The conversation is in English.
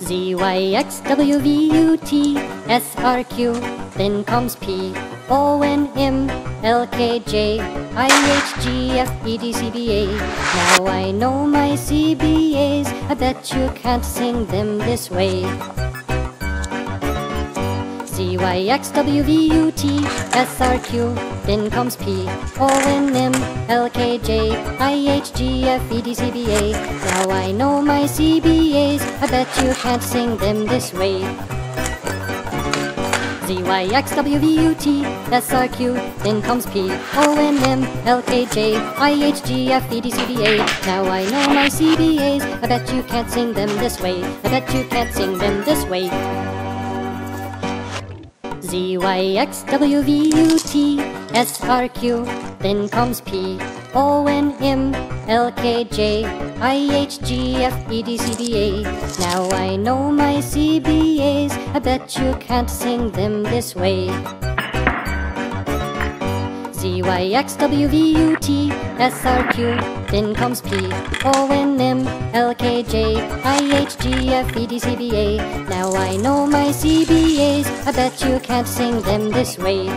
Z, Y, X, W, V, U, T, S, R, Q, then comes P, O, N, M, L, K, J, I, H, G, F, E, D, C, B, A. Now I know my CBAs, I bet you can't sing them this way. Z, Y, X, W, V, U, T, S, R, Q, then comes P, O, N, M, L, K, J, I, H, G, F, E, D, C, B, A. Now I know my CBAs, I bet you can't sing them this way. Z, Y, X, W, V, U, T, S, R, Q, then comes P, O, N, M, L, K, J, I, H, G, F, E, D, C, B, A. Now I know my CBAs, I bet you can't sing them this way. I bet you can't sing them this way. Z, Y, X, W, V, U, T, S, R, Q, then comes P, O, N, M, L, K, J, I, H, G, F, E, D, C, B, A. Now I know my CBAs, I bet you can't sing them this way. Z, Y, X, W, V, U, T, S, R, Q, then comes P, O, N, M, L, K, J, I, H, G, F, E, D, C, B, A. Now I know my CBAs, I bet you can't sing them this way.